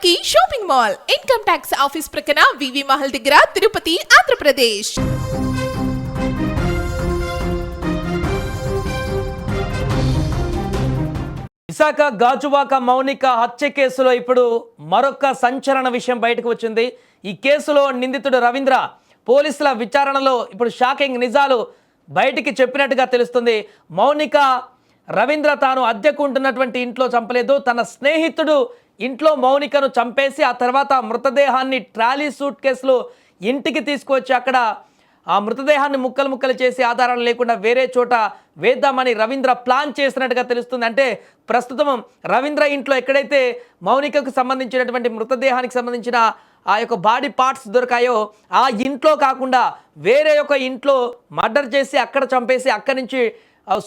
కి shopping mall income tax office ప్రక్కన వివి మహల్ దగ్గర తిరుపతి ఆంధ్రప్రదేశ్. విశాఖ గాజువాక మౌనిక హత్య కేసులో ఇప్పుడు మరొక సంచలన విషయం బయటకు వచ్చింది. ఈ కేసులో నిందితుడు రవీంద్ర పోలీసుల విచారణలో ఇప్పుడు షాకింగ్ నిజాలు బయటికి చెప్పినట్టుగా తెలుస్తుంది. మౌనిక రవీంద్ర తాను అద్దెకు ఉంటున్నటువంటి ఇంట్లో చంపలేదు, తన స్నేహితుడు ఇంట్లో మౌనికను చంపేసి ఆ తర్వాత మృతదేహాన్ని ట్రాలీ సూట్ కేసులో ఇంటికి తీసుకువచ్చి అక్కడ ఆ మృతదేహాన్ని ముక్కలు ముక్కలు చేసి ఆధారాలు లేకుండా వేరే చోట వేద్దామని రవీంద్ర ప్లాన్ చేసినట్టుగా తెలుస్తుంది. అంటే ప్రస్తుతం రవీంద్ర ఇంట్లో ఎక్కడైతే మౌనికకు సంబంధించినటువంటి మృతదేహానికి సంబంధించిన ఆ యొక్క బాడీ పార్ట్స్ దొరికాయో ఆ ఇంట్లో కాకుండా వేరే ఒక ఇంట్లో మర్డర్ చేసి అక్కడ చంపేసి అక్కడి నుంచి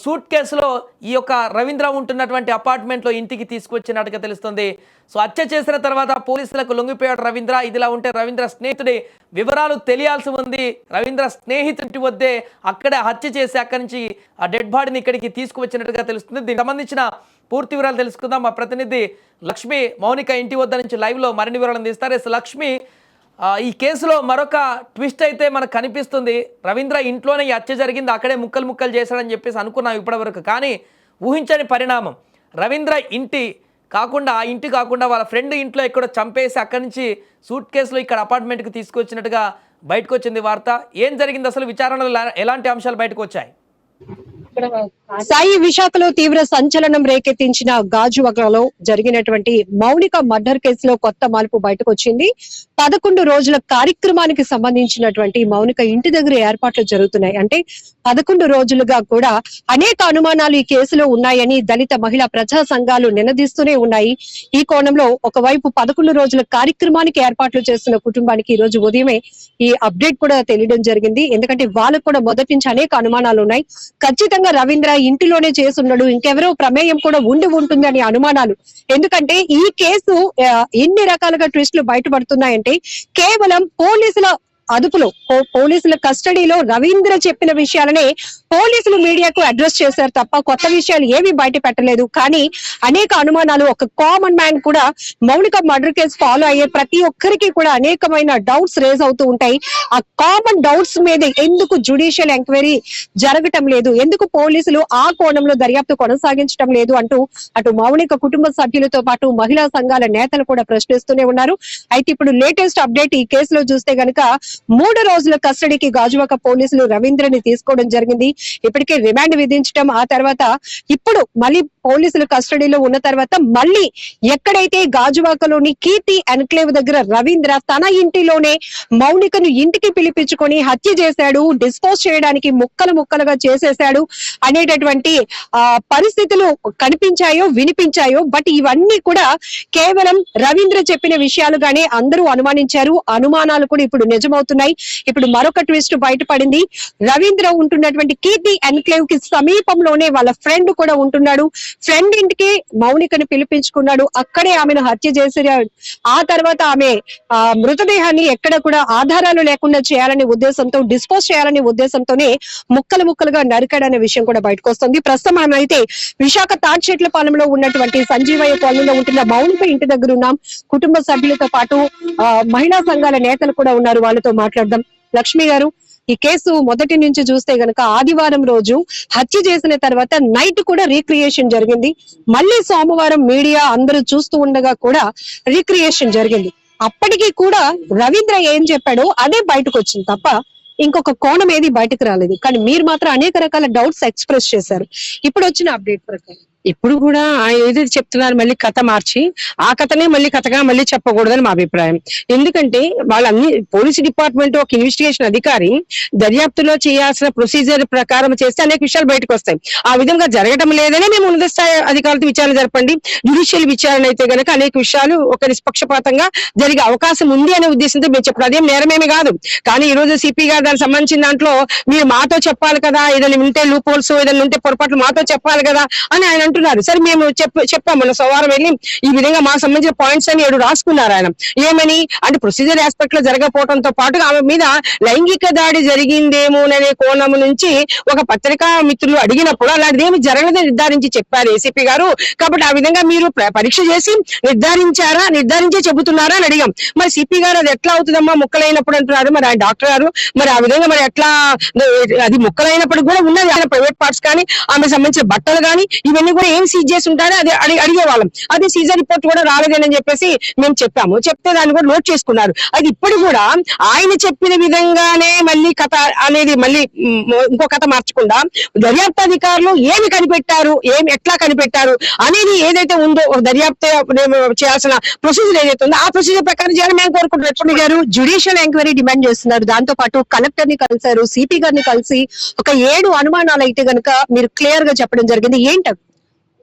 సూట్ కేసులో ఈ యొక్క రవీంద్ర ఉంటున్నటువంటి అపార్ట్మెంట్లో ఇంటికి తీసుకొచ్చినట్టుగా తెలుస్తుంది. సో హత్య చేసిన తర్వాత పోలీసులకు లొంగిపోయాడు రవీంద్ర. ఇదిలా ఉంటే రవీంద్ర స్నేహితుడి వివరాలు తెలియాల్సి ఉంది. రవీంద్ర స్నేహితుడి వద్దే అక్కడే హత్య చేసి అక్కడి నుంచి ఆ డెడ్ బాడీని ఇక్కడికి తీసుకువచ్చినట్టుగా తెలుస్తుంది. దీనికి సంబంధించిన పూర్తి వివరాలు తెలుసుకుందాం. మా ప్రతినిధి లక్ష్మి మౌనిక ఇంటి వద్ద నుంచి లైవ్లో మరిన్ని వివరాలను తీస్తారు. లక్ష్మి, ఈ కేసులో మరొక ట్విస్ట్ అయితే మనకు కనిపిస్తుంది. రవీంద్ర ఇంట్లోనే ఈ హత్య జరిగింది, అక్కడే ముక్కలు ముక్కలు చేశాడని చెప్పేసి అనుకున్నాం ఇప్పటివరకు. కానీ ఊహించని పరిణామం, రవీంద్ర ఇంటి కాకుండా ఆ ఇంటి కాకుండా వాళ్ళ ఫ్రెండ్ ఇంట్లో ఎక్కడో చంపేసి అక్కడి నుంచి సూట్ కేసులో ఇక్కడ అపార్ట్మెంట్కి తీసుకొచ్చినట్టుగా బయటకు వచ్చింది వార్త. ఏం జరిగింది అసలు? విచారణలో ఎలాంటి అంశాలు బయటకు వచ్చాయి? సాయి, విశాఖలో తీవ్ర సంచలనం రేకెత్తించిన గాజువాకలో జరిగినటువంటి మౌనిక మర్డర్ కేసులో కొత్త మలుపు బయటకు వచ్చింది. 11 రోజుల కార్యక్రమానికి సంబంధించినటువంటి మౌనిక ఇంటి దగ్గర ఏర్పాట్లు జరుగుతున్నాయి. అంటే 11 రోజులుగా కూడా అనేక అనుమానాలు ఈ కేసులో ఉన్నాయని దళిత మహిళా ప్రజా సంఘాలు నినదిస్తూనే ఉన్నాయి. ఈ కోణంలో ఒకవైపు 11 రోజుల కార్యక్రమానికి ఏర్పాట్లు చేస్తున్న కుటుంబానికి ఈ రోజు ఉదయమే ఈ అప్డేట్ కూడా తెలియడం జరిగింది. ఎందుకంటే వాళ్ళకు కూడా మొదటి నుంచి అనేక అనుమానాలు ఉన్నాయి. ఖచ్చితంగా రవీంద్ర ఇంటిలోనే చేసున్నాడు, ఇంకెవరో ప్రమేయం కూడా ఉండి ఉంటుంది అనే అనుమానాలు. ఎందుకంటే ఈ కేసు ఎన్ని రకాలుగా ట్విస్టులు బయటపడుతున్నాయంటే కేవలం పోలీసుల అదుపులో, పోలీసుల కస్టడీలో రవీంద్ర చెప్పిన విషయాలనే పోలీసులు మీడియాకు అడ్రస్ చేశారు తప్ప కొత్త విషయాలు ఏమీ బయట పెట్టలేదు. కానీ అనేక అనుమానాలు, ఒక కామన్ మ్యాన్ కూడా మౌనిక మర్డర్ కేసు ఫాలో అయ్యే ప్రతి ఒక్కరికి కూడా అనేకమైన డౌట్స్ రేజ్ అవుతూ ఉంటాయి. ఆ కామన్ డౌట్స్ మీద ఎందుకు జ్యుడిషియల్ ఎంక్వైరీ జరగటం లేదు, ఎందుకు పోలీసులు ఆ కోణంలో దర్యాప్తు కొనసాగించడం లేదు అంటూ అటు మౌనిక కుటుంబ సభ్యులతో పాటు మహిళా సంఘాల నేతలు కూడా ప్రశ్నిస్తూనే ఉన్నారు. అయితే ఇప్పుడు లేటెస్ట్ అప్డేట్ ఈ కేసులో చూస్తే గనక 3 రోజుల కస్టడీకి గాజువాక పోలీసులు రవీంద్రని తీసుకోవడం జరిగింది. ఇప్పటికే రిమాండ్ విధించడం, ఆ తర్వాత ఇప్పుడు మళ్ళీ పోలీసులు కస్టడీలో ఉన్న తర్వాత మళ్ళీ ఎక్కడైతే గాజువాకలోని కీర్తి ఎన్క్లేవ్ దగ్గర రవీంద్ర తన ఇంటిలోనే మౌనికను ఇంటికి పిలిపించుకొని హత్య చేశాడు, డిస్పోజ్ చేయడానికి ముక్కలు ముక్కలుగా చేసేశాడు అనేటటువంటి పరిస్థితులు కనిపించాయో వినిపించాయో. బట్ ఇవన్నీ కూడా కేవలం రవీంద్ర చెప్పిన విషయాలుగానే అందరూ అనుమానించారు. అనుమానాలు కూడా ఇప్పుడు నిజమవుతున్నాయి. ఇప్పుడు మరొక ట్విస్ట్ బయటపడింది. రవీంద్ర ఉంటున్నటువంటి కీర్తి ఎన్క్లేవ్ కి సమీపంలోనే వాళ్ళ ఫ్రెండ్ కూడా ఉంటున్నాడు. ఫ్రెండ్ ఇంటికి మౌనికను పిలిపించుకున్నాడు, అక్కడే ఆమెను హత్య చేశారు. ఆ తర్వాత ఆమె మృతదేహాన్ని ఎక్కడ కూడా ఆధారాలు లేకుండా చేయాలనే ఉద్దేశంతో, డిస్పోజ్ చేయాలనే ఉద్దేశంతోనే ముక్కలు ముక్కలుగా నరికాడనే విషయం కూడా బయటకు వస్తుంది. ప్రస్తుతం మనం అయితే విశాఖ తాడ్చెట్లపాలెంలో ఉన్నటువంటి సంజీవయ్య కాలనీలో ఉంటున్న మౌనిక ఇంటి దగ్గర ఉన్నాం. కుటుంబ సభ్యులతో పాటు మహిళా సంఘాల నేతలు కూడా ఉన్నారు, వాళ్ళతో మాట్లాడదాం. లక్ష్మి గారు, ఈ కేసు మొదటి నుంచి చూస్తే గనక ఆదివారం రోజు హత్య చేసిన తర్వాత నైట్ కూడా రీక్రియేషన్ జరిగింది. మళ్ళీ సోమవారం మీడియా అందరూ చూస్తూ ఉండగా కూడా రీక్రియేషన్ జరిగింది. అప్పటికీ కూడా రవీంద్ర ఏం చెప్పాడో అదే బయటకు వచ్చింది తప్ప ఇంకొక కోణం ఏది బయటకు రాలేదు. కానీ మీరు మాత్రం అనేక రకాల డౌట్స్ ఎక్స్ప్రెస్ చేశారు. ఇప్పుడు వచ్చిన అప్డేట్ ప్రకారం ఇప్పుడు కూడా ఏది చెప్తున్నారు, మళ్ళీ కథ మార్చి ఆ కథనే మళ్ళీ కథగా మళ్ళీ చెప్పకూడదని మా అభిప్రాయం. ఎందుకంటే వాళ్ళన్ని పోలీసు డిపార్ట్మెంట్ ఒక ఇన్వెస్టిగేషన్ అధికారి దర్యాప్తులో చేయాల్సిన ప్రొసీజర్ ప్రకారం చేస్తే అనేక విషయాలు బయటకు వస్తాయి. ఆ విధంగా జరగడం లేదని మేము ఉన్నత స్థాయి అధికారులతో విచారణ జరపండి, జ్యుడిషియల్ విచారణ అయితే గనక అనేక విషయాలు ఒక నిష్పక్షపాతంగా జరిగే అవకాశం ఉంది అనే ఉద్దేశంతో మేము చెప్పడం అదేం నేరమేమి కాదు. కానీ ఈ రోజు సిపి గారు దానికి సంబంధించిన దాంట్లో మీరు మాతో చెప్పాలి కదా, ఏదైనా ఉంటే లూప్ హోల్స్ ఏదైనా ఉంటే పొరపాట్లు మాతో చెప్పాలి కదా అని ఆయన అంటున్నారు. సరే మేము చెప్పాము మొన్న సోమవారం వెళ్ళి ఈ విధంగా మాకు సంబంధించిన పాయింట్స్ అని 7 రాసుకున్నారు ఆయన. ఏమని అంటే ప్రొసీజర్ ఆస్పెక్ట్ లో జరగకపోవడంతో పాటు ఆమె మీద లైంగిక దాడి జరిగిందేమోననే కోణం నుంచి ఒక పత్రికా మిత్రులు అడిగినప్పుడు అలాంటిది ఏమి జరగలేదని నిర్ధారించి చెప్పారు ఏసీపీ గారు. కాబట్టి ఆ విధంగా మీరు పరీక్ష చేసి నిర్ధారించే చెబుతున్నారా అని అడిగాం. మరి సిపి గారు అది ఎట్లా అవుతుందమ్మా ముక్కలైనప్పుడు అంటున్నారు. మరి ఆయన డాక్టర్ గారు మరి ఆ విధంగా మరి ఎట్లా అది ముక్కలైనప్పుడు కూడా ఉన్నది ఆయన ప్రైవేట్ పార్ట్స్ కానీ ఆమె సంబంధించిన బట్టలు కానీ ఇవన్నీ కూడా ఏం సీజ్ చేసి ఉంటారో అది అడిగేవాళ్ళం. అదే సీజర్ రిపోర్ట్ కూడా రాలేదని చెప్పేసి మేము చెప్పాము. చెప్తే దాన్ని కూడా నోట్ చేసుకున్నారు. అది ఇప్పుడు కూడా ఆయన చెప్పిన విధంగానే మళ్ళీ కథ అనేది మళ్ళీ ఇంకో కథ మార్చకుండా దర్యాప్తు అధికారులు ఏమి కనిపెట్టారు, ఎట్లా కనిపెట్టారు అనేది ఏదైతే ఉందో దర్యాప్తు చేయాల్సిన ప్రొసీజర్ ఏదైతే ఉందో ఆ ప్రొసీజర్ ప్రకారం చేయాలని మేము కోరుకుంటున్నాం. గారు జ్యుడిషియల్ ఎంక్వైరీ డిమాండ్ చేస్తున్నారు. దాంతో పాటు కలెక్టర్ ని కలిసారు, సిపి గారిని కలిసి ఒక 7 అనుమానాలు అయితే గనుక మీరు క్లియర్ గా చెప్పడం జరిగింది. ఏంటి?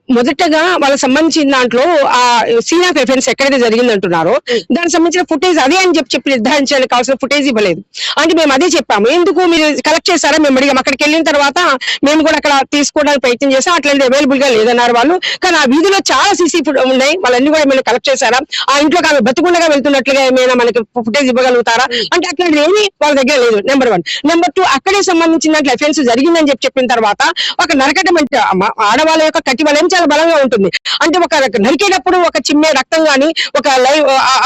మొదటగా వాళ్ళకి సంబంధించిన దాంట్లో ఆ సీన్ ఆఫ్ ఎఫెన్స్ ఎక్కడైతే జరిగిందంటున్నారో దానికి సంబంధించిన ఫుటేజ్ అదే అని చెప్పి నిర్ధారించడానికి కావాల్సిన ఫుటేజ్ ఇవ్వలేదు. అంటే మేము అదే చెప్పాము. ఎందుకు మీరు కలెక్ట్ చేస్తారా మేము అడిగాం. అక్కడికి వెళ్ళిన తర్వాత మేము కూడా అక్కడ తీసుకోవడానికి ప్రయత్నం చేసాం. అట్లాంటి అవైలబుల్ గా లేదన్నారు వాళ్ళు. కానీ ఆ వీధిలో చాలా సీసీ ఉన్నాయి. వాళ్ళన్ని కూడా మీరు కలెక్ట్ చేశారా, ఆ ఇంట్లోకి ఆమె బతుకుండగా వెళ్తున్నట్లుగా ఏమైనా మనకి ఫుటేజ్ ఇవ్వగలుగుతారా అంటే అట్లాంటిది ఏమి వాళ్ళ దగ్గర లేదు. నెంబర్ 1. నెంబర్ 2, అక్కడే సంబంధించిన దాంట్లో ఎఫెన్స్ జరిగిందని చెప్పిన తర్వాత ఒక నరకటం అంటే ఆడవాళ్ళ యొక్క కట్టి వలయం చాలా బలంగా ఉంటుంది. అంటే ఒక నరికేటప్పుడు ఒక చిమ్మే రక్తం గానీ ఒక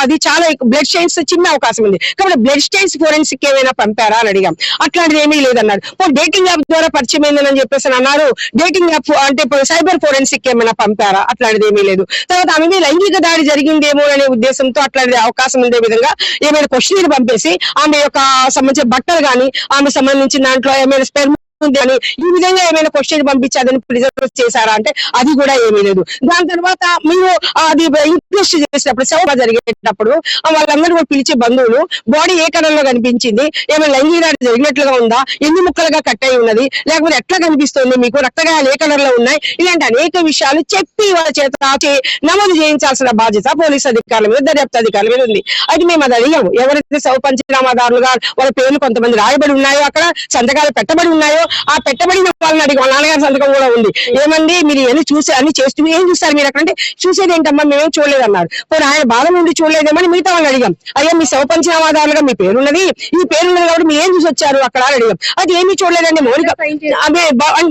అది చాలా బ్లడ్ స్టెయిన్స్ చిమ్మే అవకాశం ఉంది. కాబట్టి బ్లడ్ స్టెయిన్స్ ఫోరెన్సిక్ ఏమైనా పంపారా అని అడిగాం. అట్లాంటిది ఏమీ లేదన్నారు. డేటింగ్ యాప్ ద్వారా పరిచయం అయిందని చెప్పేసి అన్నారు. డేటింగ్ యాప్ అంటే సైబర్ ఫోరెన్సిక్ ఏమైనా పంపారా అట్లాంటిది ఏమీ లేదు. తర్వాత ఆమె లైంగిక దాడి జరిగిందేమో అనే ఉద్దేశంతో అట్లాంటి అవకాశం ఉండే విధంగా ఏమైనా క్వశ్చన్ పంపేసి ఆమె యొక్క సంబంధించిన బట్టలు గానీ ఆమె సంబంధించిన దాంట్లో ఏమైనా స్పెర్మ్ అని ఈ విధంగా ఏమైనా క్వశ్చన్ పంపించాలని ప్రిజర్వ్ చేశారా అంటే అది కూడా ఏమీ లేదు. దాని తర్వాత మీరు అది ఇన్క్వెస్ట్ చేసినప్పుడు శవ జరిగేటప్పుడు వాళ్ళందరూ కూడా పిలిచే బంధువులు బాడీ ఏ కలర్లో కనిపించింది, ఏమైనా లైంగిక దాడి జరిగినట్లుగా ఉందా, ఎన్ని ముక్కలుగా కట్ అయి ఉన్నది, లేకపోతే ఎట్లా కనిపిస్తుంది, మీకు రక్తగాయాలు ఏ కలర్ లో ఉన్నాయి, ఇలాంటి అనేక విషయాలు చెప్పి వాళ్ళ చేత నమోదు చేయించాల్సిన బాధ్యత పోలీసు అధికారుల మీద దర్యాప్తు అధికారుల మీద ఉంది. అది మేము అది అడిగాము. ఎవరైతే శవ పంచనామాదారులుగా వాళ్ళ పేర్లు కొంతమంది రాయబడి ఉన్నాయో అక్కడ సంతకాలు పెట్టబడి ఉన్నాయో ఆ పెట్టబడిన వాళ్ళని అడిగి వాళ్ళ నాన్నగారి సంతకం కూడా ఉంది. ఏమంది మీరు ఎన్ని చూసి అన్ని చేస్తూ ఏం చూస్తారు మీరు అక్కడ అంటే చూసేది ఏంటమ్మా మేమేం చూడలేదు అన్నారు. పోనీ ఆయన బాధ నుండి చూడలేదేమని మిగతా వాళ్ళని అడిగాం. అయ్యా మీ శవ పంచనామాదారులుగా మీ పేరున్నది, ఈ పేరున్నది కాబట్టి మీరు ఏం చూసి వచ్చారు అక్కడ అని అడిగాం. అది ఏమీ చూడలేదండి. మౌలిక అదే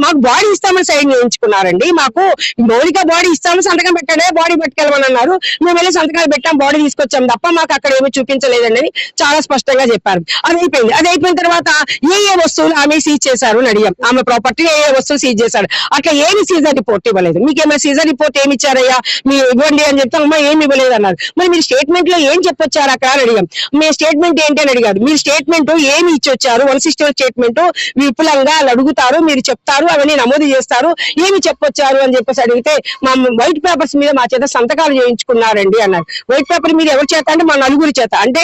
మాకు బాడీ ఇస్తామని సైన్ చేయించుకున్నారండి. మాకు మౌలిక బాడీ ఇస్తామని సంతకం పెట్టాడే బాడీ పట్టుకెళ్ళమని అన్నారు. మేము వెళ్ళి సంతకాలు పెట్టాం, బాడీ తీసుకొచ్చాం తప్ప మాకు అక్కడ ఏమీ చూపించలేదండి అని చాలా స్పష్టంగా చెప్పారు. అది అయిపోయింది. అది అయిపోయిన తర్వాత ఏ వస్తువులు ఆమె సీజ్ చేశారు అని అడిగాం. ఆమె ప్రాపర్టీ ఏ వస్తువులు సీజ్ చేశారు. అట్లా ఏమి సీజర్ రిపోర్ట్ ఇవ్వలేదు. మీకు ఏమైనా సీజర్ రిపోర్ట్ ఏమి ఇచ్చారయ్యా మీరు ఇవ్వండి అని చెప్తాం. అమ్మా ఏమి ఇవ్వలేదు అన్నారు. మరి మీరు స్టేట్మెంట్ లో ఏం చెప్పొచ్చారు అక్కడ అని అడిగాం. మీ స్టేట్మెంట్ ఏంటి అని అడిగారు. మీరు స్టేట్మెంట్ ఏమి ఇచ్చొచ్చారు, 161 స్టేట్మెంట్ విపులంగా అడుగుతారు, మీరు చెప్తారు, అవన్నీ నమోదు చేస్తారు, ఏమి చెప్పొచ్చారు అని చెప్పేసి అడిగితే మా వైట్ పేపర్స్ మీద మా చేత సంతకాలు చేయించుకున్నారండి అన్నారు. వైట్ పేపర్ మీరు ఎవరి చేత అంటే మా నలుగురి చేత. అంటే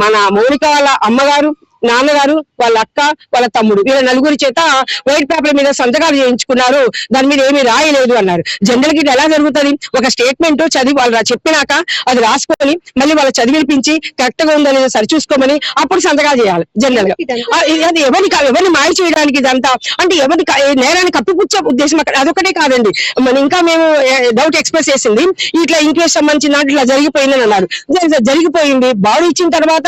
మన మౌనిక వాళ్ళ అమ్మగారు, నాన్నగారు, వాళ్ళ అక్క, వాళ్ళ తమ్ముడు వీళ్ళ నలుగురి చేత వైట్ పేపర్ మీద సంతకాలు చేయించుకున్నారు, దాని మీద ఏమీ రాయలేదు అన్నారు. జనరల్ గా ఎలా జరుగుతుంది, ఒక స్టేట్మెంట్ చదివి వాళ్ళు చెప్పినాక అది రాసుకొని మళ్ళీ వాళ్ళు చదివిపించి కరెక్ట్ గా ఉందని సరిచూసుకోమని అప్పుడు సంతకాలు చేయాలి జనరల్ గా. అది ఎవరిని మాయ చేయడానికి ఇదంతా అంటే ఎవరి నేరాన్ని కప్పిపుచ్చే ఉద్దేశం అక్కడ అదొకటే కాదండి. మన ఇంకా మేము డౌట్ ఎక్స్ప్రెస్ చేసింది ఇట్లా ఇంక్వెస్ట్ సంబంధించిన ఇట్లా జరిగిపోయిందని అన్నారు. జరిగిపోయింది. బాడీ ఇచ్చిన తర్వాత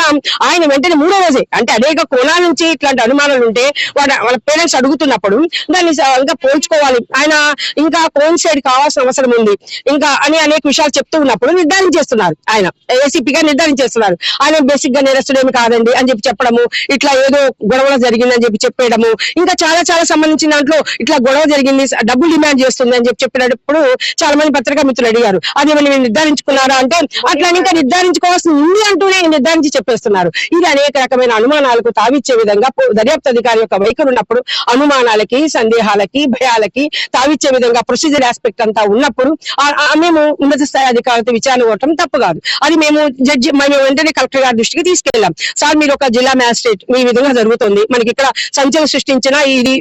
ఆయన వెంటనే 3వ రోజే అంటే అనేక కోణాల నుంచి ఇట్లాంటి అనుమానాలు ఉంటే వాళ్ళ పేరెంట్స్ అడుగుతున్నప్పుడు దాన్ని ఇంకా పోల్చుకోవాలి, ఆయన ఇంకా కోయిన్సైడ్ కావాల్సిన అవసరం ఉంది ఇంకా అని అనేక విషయాలు చెప్తూ ఉన్నప్పుడు నిర్ధారించేస్తున్నారు. ఆయన ఏసీపీ గా నిర్ధారించేస్తున్నారు. ఆయన బేసిక్ గా నేరస్తుడేమి కాదండి అని చెప్పడము, ఇట్లా ఏదో గొడవలు జరిగిందని చెప్పేయడము, ఇంకా చాలా చాలా సంబంధించిన దాంట్లో ఇట్లా గొడవ జరిగింది, డబ్బులు డిమాండ్ చేస్తుంది అని చెప్పినప్పుడు చాలా మంది పత్రికా మిత్రులు అడిగారు అది మీరు నిర్ధారించుకున్నారా అంటే అట్లా ఇంకా నిర్ధారించుకోవాల్సి ఉంది అంటూనే నిర్ధారించి చెప్పేస్తున్నారు. ఇది అనేక రకమైన అనుమానాలకు తావిచ్చే విధంగా దర్యాప్తు అధికారి యొక్క వైఖరి ఉన్నప్పుడు అనుమానాలకి, సందేహాలకి, భయాలకి తావిచ్చే విధంగా ప్రొసీజర్ ఆస్పెక్ట్ అంతా ఉన్నప్పుడు మేము ఉన్నత స్థాయి అధికారులతో విచారణ కోవటం తప్పు కాదు. అది మేము వెంటనే కలెక్టర్ గారి దృష్టికి తీసుకెళ్ళాం. సార్ మీరు ఒక జిల్లా మ్యాజిస్ట్రేట్ ఈ విధంగా జరుగుతుంది, మనకి ఇక్కడ సంచలనం సృష్టించిన ఇది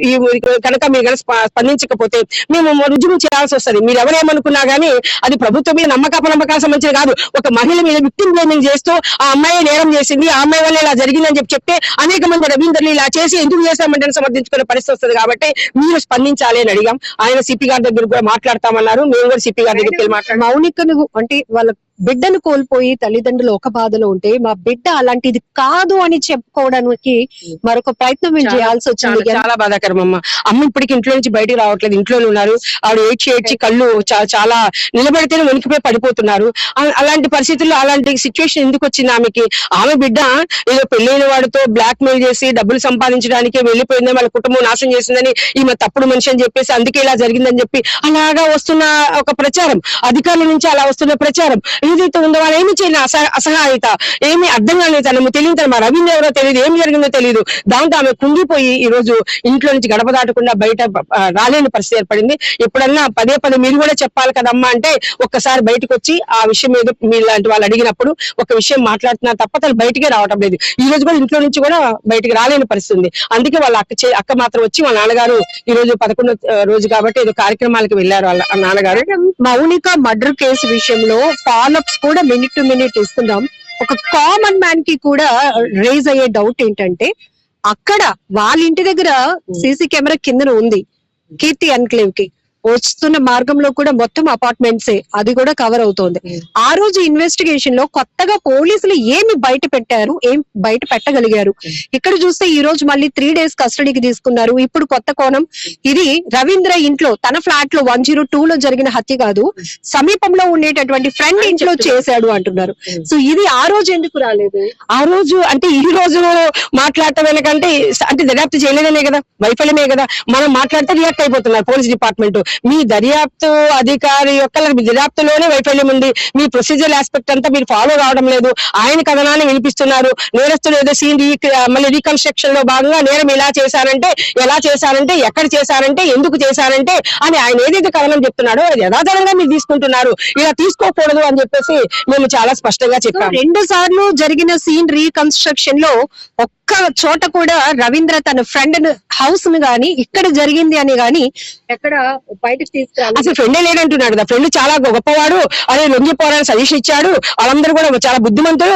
కనుక మీరు స్పందించకపోతే మేము రుజువు చేయాల్సి వస్తుంది. మీరు ఎవరేమనుకున్నా గానీ అది ప్రభుత్వం మీద నమ్మకాలు సంబంధించిన కాదు. ఒక మహిళ మీద విక్టిమ్ బ్లేమింగ్ చేస్తూ ఆ అమ్మాయి నేరం చేసింది, ఆ అమ్మాయి వల్ల ఇలా జరిగిందని చెప్తే అనేక మంది రవీందర్ని ఇలా చేసి ఎందుకు చేశామంటే సమర్థించుకునే పరిస్థితి వస్తుంది కాబట్టి మీరు స్పందించాలి అని అడిగాం. ఆయన సిపి గారి దగ్గర కూడా మాట్లాడతామన్నారు. మేము కూడా సిపి గారి దగ్గరికి వెళ్ళి మాట్లాడాం. మౌనికను అంటే వాళ్ళ బిడ్డను కోల్పోయి తల్లిదండ్రులు ఒక బాధలో ఉంటే మా బిడ్డ అలాంటిది కాదు అని చెప్పుకోవడానికి మరొక ప్రయత్నం మేము చేయాల్సి వచ్చింది. చాలా బాధాకరం అమ్మ ఇప్పటికి ఇంట్లో నుంచి బయటకు రావట్లేదు, ఇంట్లోనే ఉన్నారు. ఆవిడ ఏడ్చి కళ్ళు చాలా నిలబడితేనే వణికిపోయి పడిపోతున్నారు. అలాంటి పరిస్థితుల్లో అలాంటి సిచ్యువేషన్ ఎందుకు వచ్చింది ఆమెకి? ఆమె బిడ్డ ఏదో పెళ్లైన వాడితో బ్లాక్ మెయిల్ చేసి డబ్బులు సంపాదించడానికి వెళ్ళిపోయిందని, వాళ్ళ కుటుంబం నాశనం చేసిందని, ఈమె తప్పుడు మనిషి అని చెప్పేసి అందుకే ఇలా జరిగిందని చెప్పి అలాగా వస్తున్న ఒక ప్రచారం, అధికారుల నుంచి అలా వస్తున్న ప్రచారం ఏదైతే ఉందో వాళ్ళు ఏమి చేయని అసహాయత, ఏమి అర్థం కాలేదు. తనము తెలియదు, మా రవీంద్ర ఎవరో తెలియదు, ఏం జరిగిందో తెలియదు. దాంతో ఆమె కుంగిపోయి ఈ రోజు ఇంట్లో నుంచి గడప దాటకుండా బయట రాలేని పరిస్థితి ఏర్పడింది. ఎప్పుడన్నా పదే మీరు కూడా చెప్పాలి కదమ్మా అంటే ఒక్కసారి బయటకు వచ్చి ఆ విషయం మీద మీలాంటి వాళ్ళు అడిగినప్పుడు ఒక విషయం మాట్లాడుతున్నారు తప్ప తను బయటికే రావటం లేదు. ఈ రోజు కూడా ఇంట్లో నుంచి కూడా బయటికి రాలేని పరిస్థితి ఉంది. అందుకే వాళ్ళ అక్క మాత్రం వచ్చి వాళ్ళ నాన్నగారు ఈ రోజు 11వ రోజు కాబట్టి ఏదో కార్యక్రమాలకు వెళ్ళారు వాళ్ళ నాన్నగారు. మౌనిక మర్డర్ కేసు విషయంలో ఫాలోఅప్స్ కూడా మినిట్ టు మినిట్ ఇస్తున్నాం. ఒక కామన్ మ్యాన్ కి కూడా రేజ్ అయ్యే డౌట్ ఏంటంటే అక్కడ వాళ్ళ ఇంటి దగ్గర సీసీ కెమెరా కిందన ఉంది కీర్తి ఎన్క్లేవ్ కి వస్తున్న మార్గంలో కూడా మొత్తం అపార్ట్మెంట్సే, అది కూడా కవర్ అవుతోంది. ఆ రోజు ఇన్వెస్టిగేషన్ లో కొత్తగా పోలీసులు ఏమి బయట పెట్టారు, ఏం బయట పెట్టగలిగారు? ఇక్కడ చూస్తే ఈ రోజు మళ్ళీ 3 days కస్టడీకి తీసుకున్నారు. ఇప్పుడు కొత్త కోణం, ఇది రవీంద్ర ఇంట్లో తన ఫ్లాట్ లో 102 లో జరిగిన హత్య కాదు, సమీపంలో ఉండేటటువంటి ఫ్రెండ్ ఇంట్లో చేశాడు అంటున్నారు. సో ఇది ఆ రోజు ఎందుకు రాలేదు? ఆ రోజు అంటే ఈ రోజు మాట్లాడటం వెనకంటే అంటే దర్యాప్తు చేయలేదనే కదా, వైఫల్యమే కదా. మనం మాట్లాడితే రియాక్ట్ అయిపోతున్నారు పోలీస్ డిపార్ట్మెంట్. మీ దర్యాప్తు అధికారి యొక్క దర్యాప్తులోనే వైఫల్యం ఉంది. మీ ప్రొసీజర్ ఆస్పెక్ట్ అంతా మీరు ఫాలో కావడం లేదు. ఆయన కథనాన్ని వినిపిస్తున్నారు. నేరస్తులు ఏదో సీన్ మళ్ళీ రీకన్స్ట్రక్షన్ లో భాగంగా నేరం ఎలా చేశారంటే, ఎక్కడ చేశారంటే, ఎందుకు చేశారంటే అని ఆయన ఏదైతే కథనం చెప్తున్నాడో అది యథాతథంగా మీరు తీసుకుంటున్నారు. ఇలా తీసుకోకూడదు అని చెప్పేసి మేము చాలా స్పష్టంగా చెప్పాము. 2 సార్లు జరిగిన సీన్ రీకన్స్ట్రక్షన్ లో ఒక్క చోట కూడా రవీంద్ర తన ఫ్రెండ్ హౌస్ ను గాని ఇక్కడ జరిగింది అని గాని ఎక్కడ బయటకు తీసుకురాలి. అసలు ఫ్రెండే లేడంటున్నాడు కదా. ఫ్రెండ్ చాలా గొప్పవాడు, అదే లొంగిపోవాలని సజెషన్ ఇచ్చాడు. వాళ్ళందరూ కూడా చాలా బుద్ధిమంతులు,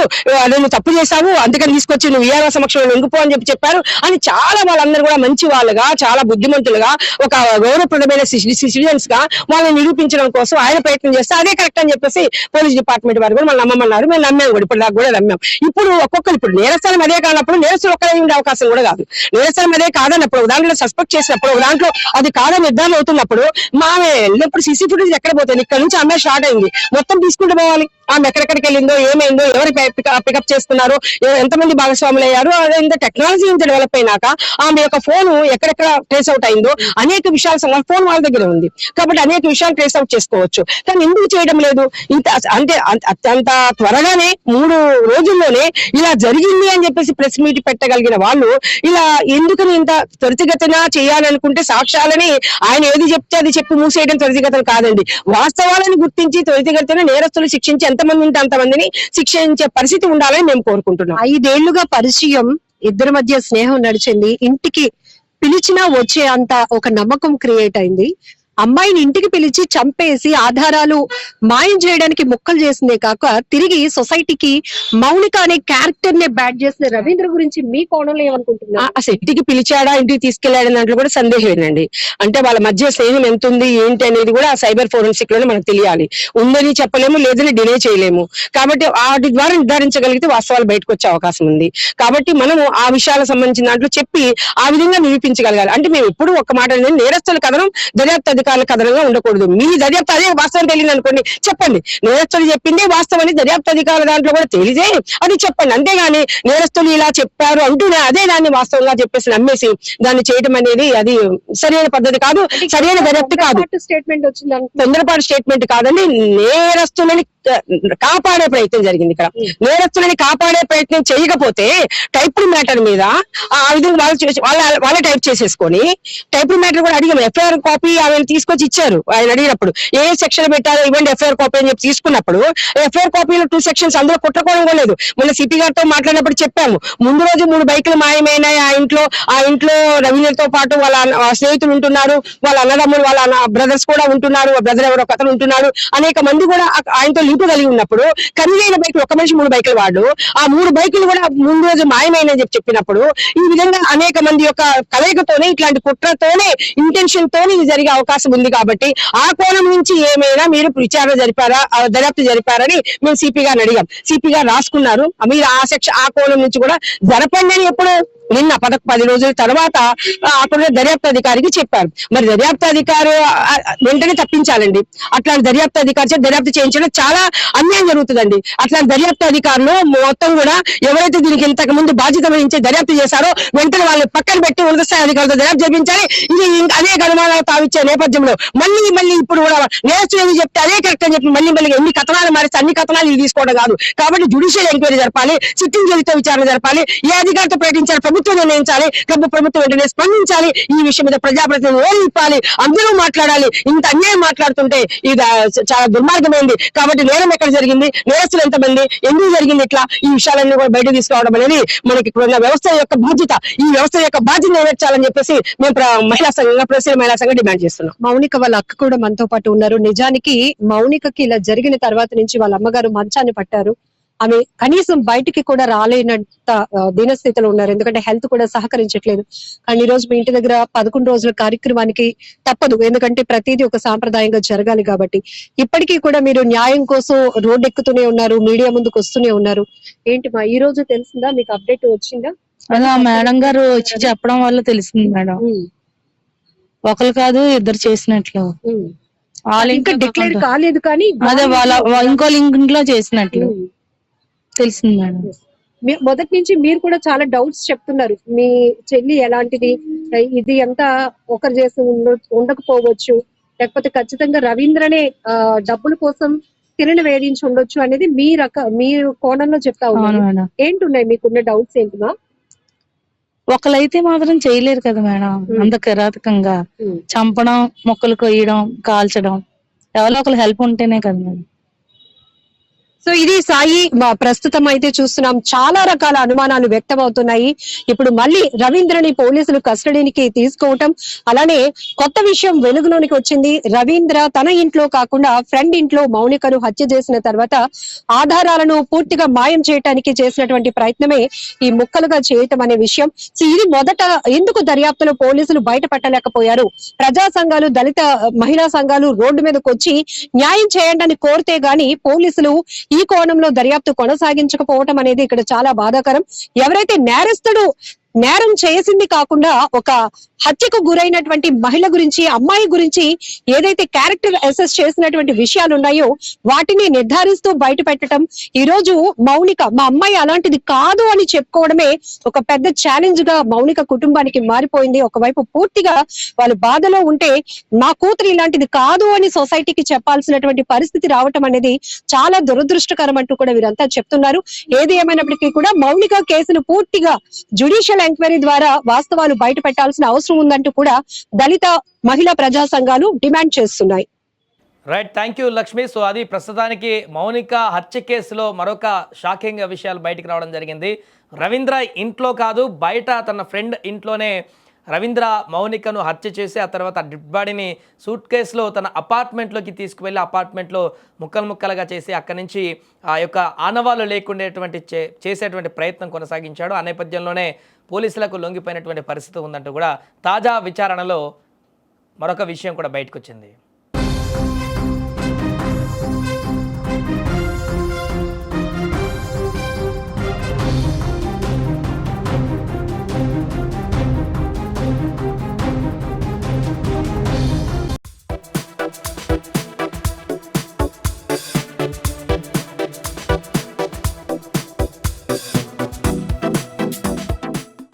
నువ్వు తప్పు చేశావు అందుకని తీసుకొచ్చి నువ్వు వీఆర్ఓ సమక్షంలో లొంగిపో అని చెప్పారు అని చాలా వాళ్ళందరూ కూడా మంచి వాళ్ళుగా, చాలా బుద్ధిమంతులుగా, ఒక గౌరవప్రదమైన సిటిజన్స్ గా వాళ్ళని నిరూపించడం కోసం ఆయన ప్రయత్నం చేస్తే అదే కరెక్ట్ అని చెప్పేసి పోలీస్ డిపార్ట్మెంట్ వారు కూడా మనం నమ్మమన్నారు. మేము నమ్మాం కూడా, ఇప్పుడు నాకు కూడా నమ్మాం. ఇప్పుడు ఒక్కొక్కరు ఇప్పుడు నేరస్థానం అదే కానప్పుడు నేరస్తులు ఒక్కరే ఉండే అవకాశం కూడా కాదు. నేరస్థానం అదే కాదన్నప్పుడు, దాంట్లో సస్పెక్ట్ చేసినప్పుడు, దాంట్లో అది కాదని నిర్ధారణ అవుతున్నప్పుడు మామే వెళ్ళినప్పుడు సీసీ ఫుటేజ్ ఎక్కడ పోతుంది? ఇక్కడ నుంచి అమ్మాయి స్టార్ట్ అయింది, మొత్తం తీసుకుంటూ పోవాలి. ఆమె ఎక్కడెక్కడికి వెళ్ళిందో, ఏమైందో, ఎవరు పికప్ చేసుకున్నారో, ఎంతమంది భాగస్వాములు అయ్యారు, అదే టెక్నాలజీ ఇంత డెవలప్ అయినాక ఆమె యొక్క ఫోన్ ఎక్కడెక్కడ ట్రేస్ అవుట్ అయిందో అనేక విషయాల ఫోన్ వాళ్ళ దగ్గర ఉంది కాబట్టి అనేక విషయాలు ట్రేస్ అవుట్ చేసుకోవచ్చు. కానీ ఎందుకు చేయడం లేదు? ఇంత అంటే అంత త్వరగానే 3 రోజుల్లోనే ఇలా జరిగింది అని చెప్పేసి ప్రెస్ మీట్ పెట్టగలిగిన వాళ్ళు ఇలా ఎందుకని ఇంత త్వరితగతిన చేయాలనుకుంటే సాక్ష్యాలని ఆయన ఏది చెప్తే అది చెప్పి మూసేయడం త్వరితగతం కాదండి. వాస్తవాలను గుర్తించి త్వరితగతిన నేరస్తులు శిక్షించి ఎంతమంది ఉంటే అంతమందిని శిక్షించే పరిస్థితి ఉండాలని మేము కోరుకుంటున్నాం. 5 ఏళ్లుగా పరిచయం, ఇద్దరి మధ్య స్నేహం నడిచింది, ఇంటికి పిలిచినా వచ్చే అంత ఒక నమ్మకం క్రియేట్ అయింది. అమ్మాయిని ఇంటికి పిలిచి చంపేసి ఆధారాలు మాయం చేయడానికి ముక్కలు చేసిందే కాక తిరిగి సొసైటీకి మౌనిక అనే క్యారెక్టర్ నే బ్యాడ్ చేసిన రవీంద్ర గురించి మీ కోణంలో ఏమనుకుంటున్నా? అసలు ఇంటికి పిలిచాడా, ఇంటికి తీసుకెళ్లాడని దాంట్లో కూడా సందేహమేనండి. అంటే వాళ్ళ మధ్య స్నేహం ఎంత ఉంది ఏంటి అనేది కూడా సైబర్ ఫోరెన్సిక్ లోనే మనకు తెలియాలి. ఉందని చెప్పలేము, లేదని డినే చేయలేము. కాబట్టి వాటి ద్వారా నిర్ధారించగలిగితే వాస్తవాలు బయటకు వచ్చే అవకాశం ఉంది. కాబట్టి మనము ఆ విషయాలకు సంబంధించిన దాంట్లో చెప్పి ఆ విధంగా నిరూపించగలగాలి. అంటే మేము ఎప్పుడు ఒక మాట నేరస్తుల కథనం దర్యాప్తు అధికారుల కథనంగా ఉండకూడదు. మీ దర్యాప్తు అదే వాస్తవం తెలియదు అనుకోండి, చెప్పండి. నేరస్తులు చెప్పింది వాస్తవాన్ని దర్యాప్తు అధికారుల దాంట్లో కూడా తెలియదే అది చెప్పండి. అంతేగాని నేరస్తులు ఇలా చెప్పారు అంటూనే అదే దాన్ని వాస్తవంగా చెప్పేసి నమ్మేసి దాన్ని చేయడం అనేది అది సరైన పద్ధతి కాదు, సరైన దర్యాప్తు కాదు. స్టేట్మెంట్ వచ్చింది, తొందరపాటు స్టేట్మెంట్ కాదండి. నేరస్తులని కాపాడే ప్రయత్నం జరిగింది ఇక్కడ. నేరస్తులని కాపాడే ప్రయత్నం చేయకపోతే టైప్డ్ మ్యాటర్ మీద ఆ విధంగా వాళ్ళే టైప్ చేసేసుకొని టైప్డ్ మ్యాటర్ కూడా అడిగాము. ఎఫ్ఐఆర్ కాపీ ఆమె తీసుకొచ్చి ఇచ్చారు. ఆయన అడిగినప్పుడు ఏ సెక్షన్ పెట్టారో ఇవ్వండి ఎఫ్ఐఆర్ కాపీ అని చెప్పి తీసుకున్నప్పుడు ఎఫ్ఐఆర్ కాపీలో 2 sections అందులో కుట్రకోవడం కూడా లేదు. మొన్న సిపి గారితో మాట్లాడినప్పుడు చెప్పాము, ముందు రోజు 3 బైకులు మాయమైనాయి ఆ ఇంట్లో రవీంద్రతో పాటు వాళ్ళ స్నేహితులు ఉంటున్నారు, వాళ్ళ అన్నదమ్ములు, వాళ్ళ బ్రదర్స్ కూడా ఉంటున్నారు, బ్రదర్ ఎవరో కథలు ఉంటున్నారు, అనేక మంది కూడా ఆయనతో లింక్ కలిగి ఉన్నప్పుడు ఖరీదైన బైకులు ఒక మనిషి 3 బైకులు వాడు ఆ 3 బైకులు కూడా ముందు రోజు మాయమైనని చెప్పినప్పుడు ఈ విధంగా అనేక మంది యొక్క కలయికతోనే ఇట్లాంటి కుట్రతోనే ఇంటెన్షన్ తోనే ఇది జరిగే అవకాశం ఉంది కాబట్టి ఆ కోణం నుంచి ఏమైనా మీరు విచారణ జరిపారా దర్యాప్తు జరిపారని మేము సిపి గారిని అడిగాం. సిపి గారు రాసుకున్నారు. మీరు ఆ కోణం నుంచి కూడా జరపండి అని ఎప్పుడు నిన్న 10 రోజుల తర్వాత అక్కడ దర్యాప్తు అధికారికి చెప్పారు. మరి దర్యాప్తు అధికారి వెంటనే తప్పించాలండి. అట్లాంటి దర్యాప్తు అధికారి దర్యాప్తు చేయించడం చాలా అన్యాయం జరుగుతుందండి. అట్లాంటి దర్యాప్తు అధికారులు మొత్తం కూడా ఎవరైతే దీనికి ఇంతకు ముందు బాధ్యత వహించి దర్యాప్తు చేశారో వెంటనే వాళ్ళు పక్కన పెట్టి ఉన్నత స్థాయి అధికారులతో దర్యాప్తు చేయించాలి. ఇది అనేక అనుమానాలు తావిచ్చే నేపథ్యంలో మళ్ళీ ఇప్పుడు కూడా నేరస్తులు చెప్తే అదే కరెక్ట్ అని చెప్పి మళ్ళీ ఎన్ని కథనాలు మారిస్తే అన్ని కథనాలు ఇది తీసుకోవడం కాదు. కాబట్టి జ్యుడిషియల్ ఎంక్వైరీ జరపాలి, సిట్టింగ్ జడ్జితో విచారణ జరపాలి, ఏ అధికారితో ప్రకటించాలి ప్రభుత్వం నిర్ణయించాలి, ప్రభుత్వం వెంటనే స్పందించాలి. ఈ విషయం మీద ప్రజాప్రతినిధులు ఇప్పాలి, అందరూ మాట్లాడాలి. ఇంత అన్యాయం మాట్లాడుతుంటే ఇది చాలా దుర్మార్గమైంది. కాబట్టి నేరం ఎక్కడ జరిగింది, నేరస్తులు ఎంతమంది, ఎందుకు జరిగింది, ఇట్లా ఈ విషయాలన్నీ కూడా బయట తీసుకురావడం అనేది మనకి ఇప్పుడున్న వ్యవస్థ యొక్క బాధ్యత. ఈ వ్యవస్థ యొక్క బాధ్యత నెరవేర్చాలని చెప్పేసి మేము మహిళా సంఘంగా డిమాండ్ చేస్తున్నాం. మౌనిక వాళ్ళ అక్క కూడా మనతో పాటు ఉన్నారు. నిజానికి మౌనికకి ఇలా జరిగిన తర్వాత నుంచి వాళ్ళ అమ్మగారు మంచాన్ని పట్టారు. ఆమె కనీసం బయటికి కూడా రాలేనంత దీనస్థితిలో ఉన్నారు. ఎందుకంటే హెల్త్ కూడా సహకరించట్లేదు. కానీ ఈ రోజు మీ ఇంటి దగ్గర 11 రోజుల కార్యక్రమానికి తప్పదు. ఎందుకంటే ప్రతిదీ ఒక సాంప్రదాయంగా జరగాలి కాబట్టి. ఇప్పటికీ కూడా మీరు న్యాయం కోసం రోడ్డు ఎక్కుతూనే ఉన్నారు, మీడియా ముందుకు వస్తూనే ఉన్నారు. ఏంటి మా ఈ రోజు తెలిసిందా, మీకు అప్డేట్ వచ్చిందా? అలా మేడం గారు వచ్చి చెప్పడం వల్ల తెలిసింది మేడం. ఒకరు కాదు ఇద్దరు చేసినట్లు. ఇంకా డిక్లేర్ కాలేదు కానీ అదే వాళ్ళ ఇంకో లింక్ లో చేసినట్లు తెలిసింది మేడం. మొదటి నుంచి మీరు కూడా చాలా డౌట్స్ చెప్తున్నారు. మీ చెల్లి ఎలాంటిది, ఇది అంతా ఒకరు చేసి ఉండకపోవచ్చు, లేకపోతే ఖచ్చితంగా రవీంద్రనే డబ్బుల కోసం తిరిగి వేధించి ఉండొచ్చు అనేది మీరు కోణంలో చెప్తా ఉన్నారు. ఏంటున్నాయి మీకున్న డౌట్స్ ఏంటిమా? ఒకరైతే మాత్రం చేయలేరు కదా మేడం, అంత కిరాతకంగా చంపడం, మొక్కలు కొయ్యడం, కాల్చడం. ఎవరో ఒకరు హెల్ప్ ఉంటేనే కదా మేడం. సో ఇది సాయి ప్రస్తుతం అయితే చూస్తున్నాం చాలా రకాల అనుమానాలు వ్యక్తం అవుతున్నాయి. ఇప్పుడు మళ్ళీ రవీంద్రని పోలీసులు కస్టడీకి తీసుకోవటం, అలానే కొత్త విషయం వెలుగులోనికి వచ్చింది. రవీంద్ర తన ఇంట్లో కాకుండా ఫ్రెండ్ ఇంట్లో మౌనికను హత్య చేసిన తర్వాత ఆధారాలను పూర్తిగా మాయం చేయడానికి చేసినటువంటి ప్రయత్నమే ఈ ముక్కలుగా చేయటం అనే విషయం. సో ఇది మొదట ఎందుకు దర్యాప్తులో పోలీసులు బయట పెట్టలేకపోయారు? ప్రజా సంఘాలు, దళిత మహిళా సంఘాలు రోడ్డు మీదకి వచ్చి న్యాయం చేయండి అని కోరితే గాని పోలీసులు ఈ కోణంలో దర్యాప్తు కొనసాగించకపోవటం అనేది ఇక్కడ చాలా బాధాకరం. ఎవరైతే నేరస్తుడు నేరం చేసింది కాకుండా ఒక హత్యకు గురైనటువంటి మహిళ గురించి, అమ్మాయి గురించి ఏదైతే క్యారెక్టర్ అసెస్ చేసినటువంటి విషయాలు ఉన్నాయో వాటిని నిర్ధారిస్తూ బయట పెట్టడం, ఈ రోజు మౌనిక మా అమ్మాయి అలాంటిది కాదు అని చెప్పుకోవడమే ఒక పెద్ద ఛాలెంజ్ గా మౌనిక కుటుంబానికి మారిపోయింది. ఒకవైపు పూర్తిగా వాళ్ళు బాధలో ఉంటే మా కూతురు ఇలాంటిది కాదు అని సొసైటీకి చెప్పాల్సినటువంటి పరిస్థితి రావటం అనేది చాలా దురదృష్టకరం అంటూ కూడా వీరంతా చెప్తున్నారు. ఏది ఏమైనప్పటికీ కూడా మౌనిక కేసును పూర్తిగా జ్యుడిషియల్ ఎంక్వైరీ ద్వారా వాస్తవాలు బయట పెట్టాల్సిన అవసరం ఉందంటూ కూడా దళిత మహిళా ప్రజా సంఘాలు డిమాండ్ చేస్తున్నాయి. Right, thank you Lakshmi. So అది ప్రస్తుతానికి మౌనిక హత్య కేసులో మరొక షాకింగ్ విషయాలు బయటికి రావడం జరిగింది. రవీంద్ర ఇంట్లో కాదు, బయట తన ఫ్రెండ్ ఇంట్లోనే రవీంద్ర మౌనికను హత్య చేసి ఆ తర్వాత డెడ్ బాడీని సూట్ కేసులో తన అపార్ట్మెంట్లోకి తీసుకువెళ్ళి అపార్ట్మెంట్లో ముక్కలుగా చేసి అక్కడి నుంచి ఆ యొక్క ఆనవాళ్ళు లేకుండేటువంటి చేసేటువంటి ప్రయత్నం కొనసాగించాడు. ఆ నేపథ్యంలోనే పోలీసులకు లొంగిపోయినటువంటి పరిస్థితి ఉందంటూ కూడా తాజా విచారణలో మరొక విషయం కూడా బయటకు వచ్చింది.